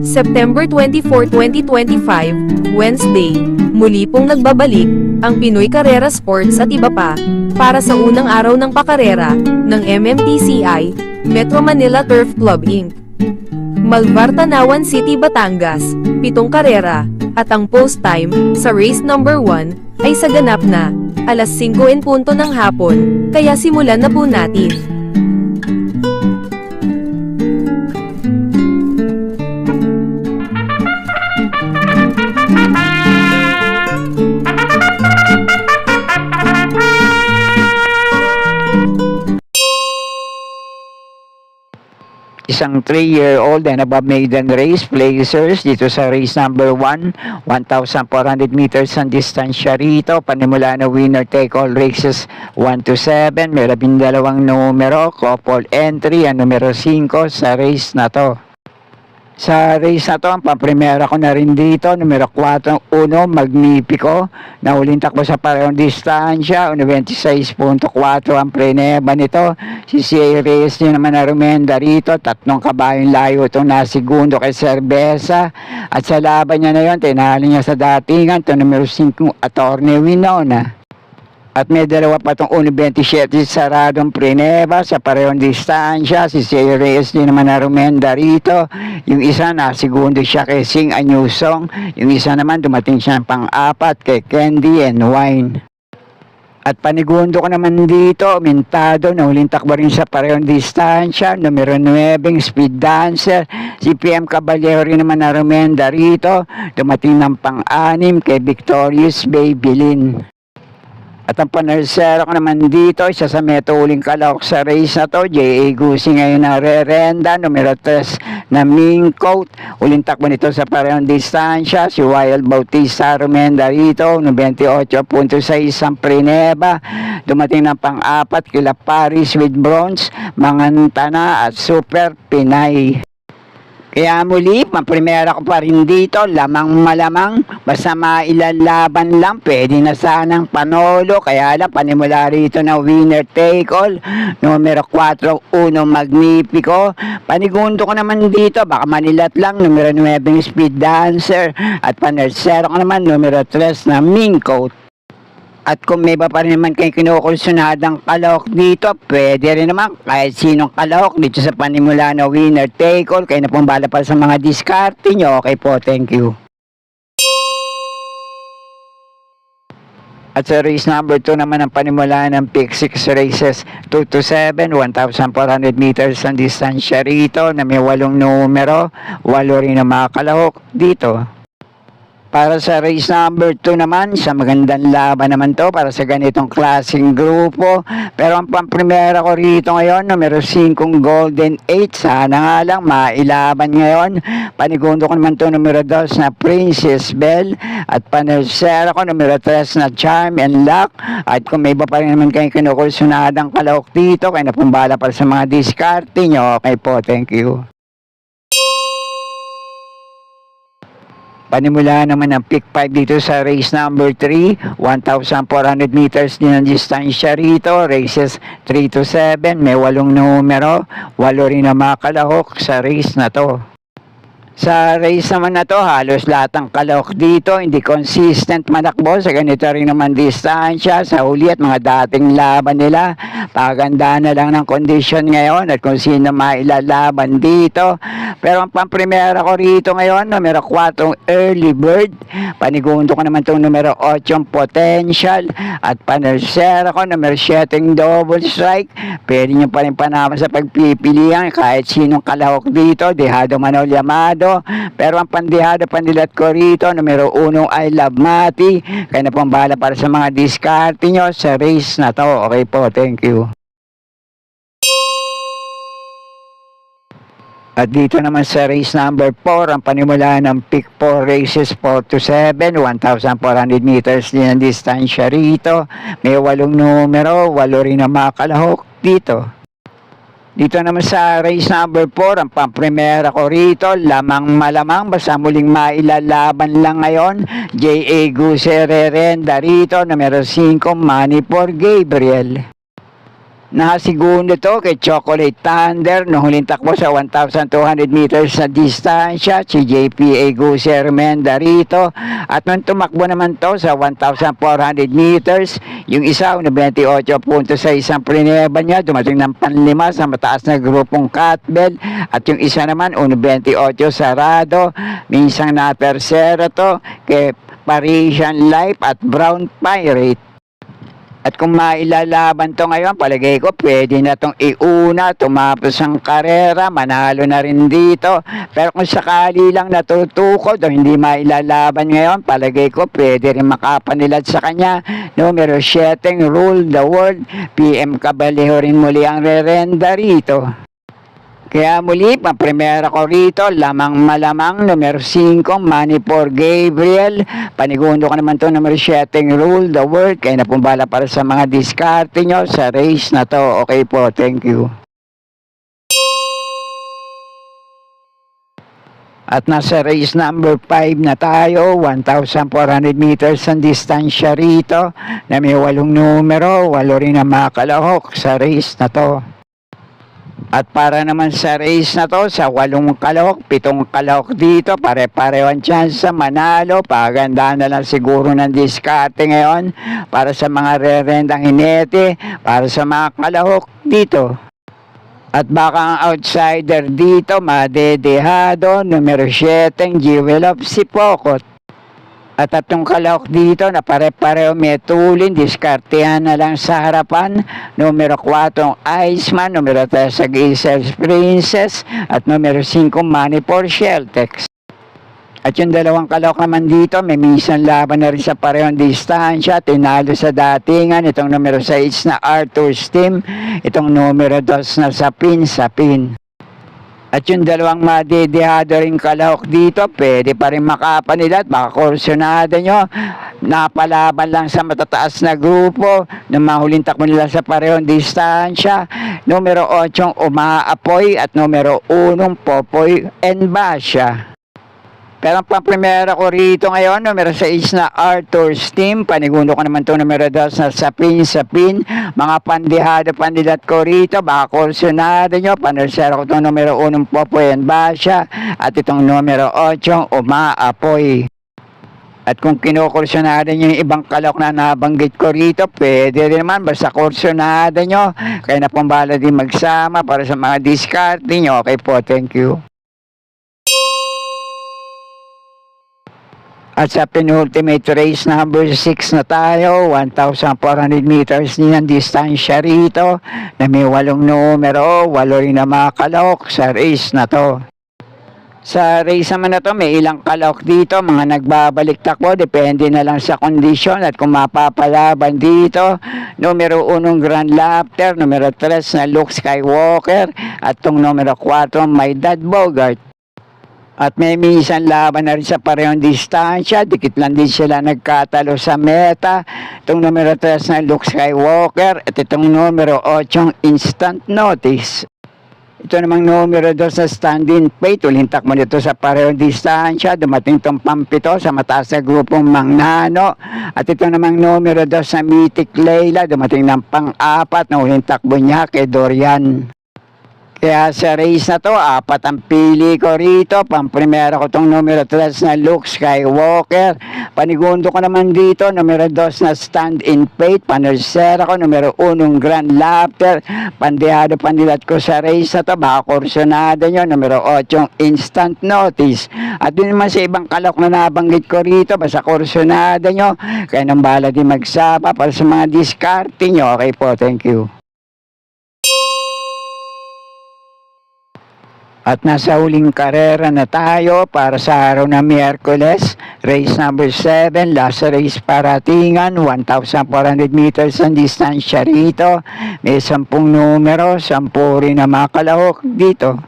September 24, 2025, Wednesday, muli pong nagbabalik ang Pinoy Carrera Sports at iba pa para sa unang araw ng pakarera ng MMTCI, Metro Manila Turf Club Inc. Malvar Tanawan City, Batangas, 7 karera, at ang post time sa race number 1 ay sa ganap na alas 5:00 ng hapon, kaya simulan na po natin. Isang 3-year-old and above maiden race placers dito sa race number 1, 1,400 meters ang distansya rito. Panimula na winner take all races 1 to 7. May 12 numero, couple entry ang numero 5 sa race na to. Sa race na to, ang pamprimera ko na rin dito, numero 4, Magnifico, na huling takbo sa parehong distansya, 26.4 ang preneba nito. Si C.A. Reyes din naman na rumenda rito, 3 kabayong layo itong nasigundo kay Cerveza. At sa laban niya na yun, tinalo niya sa datingan, ito numero 5, Attorney Winona. At may dalawa pa itong 1.27 saradong preneba sa parehong distansya. Si C.A. Reyes din naman na rumenda rito. Yung isa na segundo siya kay Sing Anyusong. Yung isa naman dumating siya ng pang-4 kay Candy and Wine. At panigundo ko naman dito, Mintado, na huling takbo rin sa parehong distansya. Numero 9, Speed Dancer. Si PM Caballero rin naman na rumenda rito. Dumating ng pang-6 kay Victorious Babylin. At ang panersero ko naman dito, isa sa metuling kalawak sa race na to, J.A. Gusi ngayon na re-renda, numero 3 na Ming Coat. Uling takbo nito sa parehong distansya, si Wild Bautista rumenda rito, 28.6 ang preneba. Dumating ng pang-4 kila Paris with Bronze, Mangantana at Super Pinay. Kaya muli, paprimera ko pa rin dito, lamang malamang, basta mailalaban lang, pwede na sanang panolo, kaya lang panimula rito na winner take all, numero 4, Magnifico. Panigundo ko naman dito, baka manilat lang, numero 9, Speed Dancer, at panersero ko naman, numero 3 na Ming Coat. At kung may iba pa rin naman kayo kinukonsunadang kalahok dito, pwede rin naman kahit sinong kalahok dito sa panimula na winner take all. Kayo na pong bala para sa mga diskarte nyo. Okay po, thank you. At sa race number 2 naman ang panimula ng pick 6 races 2 to 7, 1,400 meters ang distansya rito na may 8 numero, 8 rin ang mga kalahok dito. Para sa race number 2 naman, sa magandang laban naman to para sa ganitong klaseng grupo. Pero ang pamprimera ko rito ngayon, numero 5 Golden 8. Sana nga lang mailaban ngayon. Panigundo ko naman to numero 2 na Princess Belle. At panersera ko numero 3 na Charm and Luck. At kung may iba pa rin naman kayong kinukursunadang kalahok dito, kayo na pumbala para sa mga diskarte nyo. Okay po, thank you. Panimula naman ang pick 5 dito sa race number 3, 1,400 meters din ang distansya rito, races 3 to 7, may 8 numero, 8 rin ang mga kalahok sa race na to. Sa race naman na to, halos lahat ng kalahok dito, hindi consistent manakbo sa ganito rin naman distansya, sa huli at mga dating laban nila. Paganda na lang ng kondisyon ngayon at kung sino mailalaban dito. Pero ang pamprimera ko rito ngayon, numero 4 Early Bird. Panigundo ko naman itong numero 8 Potential. At panersera ko, numero 7 Double Strike. Pwede nyo pa rin panama sa pagpipilian kahit sinong kalahok dito, Dejado Manol Yamado. Pero ang pandihado pandilat ko rito, numero 1 I Love Mati. Kaya na pong bahala para sa mga diskarte nyo sa race na to. Okay po, thank you. At dito naman sa race number 4, ang panimula ng pick 4 races 4 to 7, 1,400 meters din ang distansya rito. May 8 numero, 8 rin ang mga kalahok dito. Dito naman sa race number 4, ang pamprimera ko rito, lamang malamang, basta muling mailalaban lang ngayon, J.A. Guse Rerenda rito, numero 5, Money for Gabriel. Nakasegundo to kay Chocolate Thunder nung huling takbo sa 1,200 meters na distansya, si JPA Gusi Hermenda rito. At nung tumakbo naman to sa 1,400 meters, yung isa, 28 puntos sa isang prineba niya, dumating ng panlima sa mataas na grupong Catbell. At yung isa naman, 28 sarado, minsang na tercero to kay Parisian Life at Brown Pirate. At kung mailalaban to ngayon, palagay ko pwede na tong iuna, tumapos ang karera, manalo na rin dito. Pero kung sakali lang natutukod o hindi mailalaban ngayon, palagay ko pwede rin makapanilad sa kanya. Numero 7, Rule the World, PM Cabalejo rin muli ang rerenda rito. Kaya muli, pang-primera ko rito, lamang malamang, numero 5, Money for Gabriel. Panigundo ko naman to, numero 7, Rule the World. Kaya napumbala para sa mga diskarte nyo sa race na to. Okay po, thank you. At nasa race number 5 na tayo, 1,400 meters ang distansya rito, na may 8 numero, 8 rin ang makalahok sa race na to. At para naman sa race na to, sa 8 kalahok, 7 kalahok dito, pare-pareho ang chance sa manalo. Pagandaan na lang siguro ng diskarte ngayon para sa mga rerendang hinete, para sa mga kalahok dito. At baka ang outsider dito, madedehado, numero 7, Jewel of Sipokot. At 3 kalahok dito na pare-pareho may tulin, diskartehan na lang sa harapan. Numero 4, Iceman, numero 3, Gisel's Princess, at numero 5, Money for Sheltex. At yung 2 kalahok naman dito, may minsan laban na rin sa parehong distansya, tinalo sa datingan, itong numero 6 na Arthur's Team, itong numero 2 na Sapin. At yung 2 madedehado rin kalahok dito, pwede pa rin makapanila at makakursyonada nyo. Napalaban lang sa matataas na grupo na mahuling takbo nila sa parehong distansya. Numero 8, Umaapoy at numero 1, Popoy and Basha. Pero ang pang-primera ko rito ngayon, numero 6 na Arthur's Team. Panigundo ko naman ito, numero 2 na Sapin. Mga pandilat ko rito, baka kursyonado nyo. Panelsero ko itong numero 1, Popoy and Basha. At itong numero 8, Umaapoy. At kung kinukursyonado nyo yung ibang kalahok na nabanggit ko rito, pwede rin naman, basta kursyonado nyo. Kaya na pambala din magsama para sa mga discard nyo. Okay po, thank you. At sa penultimate race number 6 na tayo, 1,400 meters din ang distansya rito, na may 8 numero, 8 rin na mga kalahok sa race na to. Sa race naman na to, may ilang kalahok dito, mga nagbabalik takbo, depende na lang sa kondisyon at kung mapapalaban dito. Numero 1, Grand Laughter, numero 3 na Luke Skywalker, at tong numero 4, My Dad Bogart. At may minsan laban na rin sa parehong distansya, dikit lang din sila nagkatalo sa meta. Itong numero 3 na Luke Skywalker at itong numero 8, Instant Notice. Ito namang numero 2 sa Stand-in Fate, ulintak mo dito sa parehong distansya, dumating itong pampito sa mataas na grupong Mangnano. At ito namang numero 2 sa Mythic Layla, dumating ng pang-4 na uling takbo niya kay Dorian. Kaya sa race na to, 4 ang pili ko rito. Pang-primera ko tong numero 3 na Luke Skywalker. Panigundo ko naman dito, numero 2 na Stand-in Fate. Panersera ko, numero 1 Grand Laughter. Pandehado pandilat ko sa race na to, baka kursyonada nyo, numero 8 Instant Notice. At dun naman sa ibang kalok na nabanggit ko rito, basta kursyonada nyo. Kaya nang bala din magsapa para sa mga diskarte nyo. Okay po, thank you. At nasa huling karera na tayo para sa araw na Miyerkules, race number 7, last race paratingan, 1,400 meters ang distansya rito. May 10 numero, 10 rin na mga kalahok dito.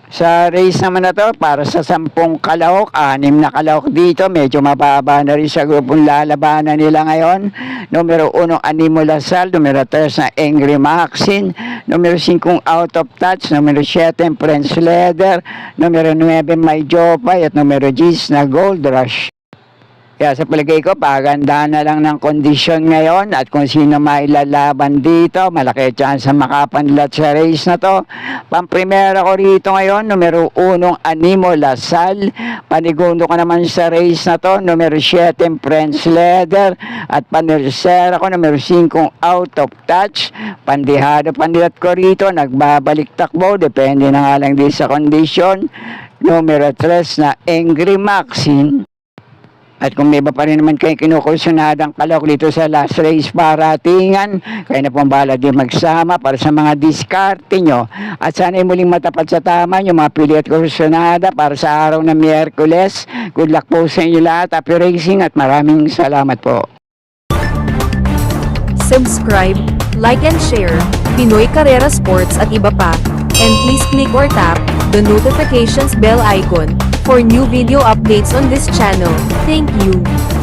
Sa race naman na to, para sa 10 kalahok, 6 na kalahok dito, medyo mababa na rin sa grupong lalabanan nila ngayon. Numero 1, Animo Lasal, numero 3 na Angry Maxine, numero 5, Out of Touch, numero 7, Prince Leather, numero 9, My Jopay, at numero 10 na Gold Rush. Kaya sa palagay ko, paganda na lang ng kondisyon ngayon at kung sino mailalaban dito, malaki chance makapanlat sa race na to. Pamprimera ko rito ngayon, numero 1, Animo Lasal. Panigundo ko naman sa race na to, numero 7, Prince Leather. At panersera ko, numero 5, Out of Touch. Pandihado pandilat ko rito, nagbabalik takbo, depende na nga lang din sa kondisyon. Numero 3 na Angry Maxine. At kung may iba pa rin naman kayo kinukursunadang kalok dito sa last race paratingan, kayo na pong bahala din magsama para sa mga diskarte nyo. At sana muling matapat sa tama yung mga pili at kursunada para sa araw ng Miyerkules. Good luck po sa inyo lahat. Happy racing at maraming salamat po. Subscribe, like and share, Pinoy Carrera Sports at iba pa. And please click or tap the notifications bell icon for new video updates on this channel. Thank you.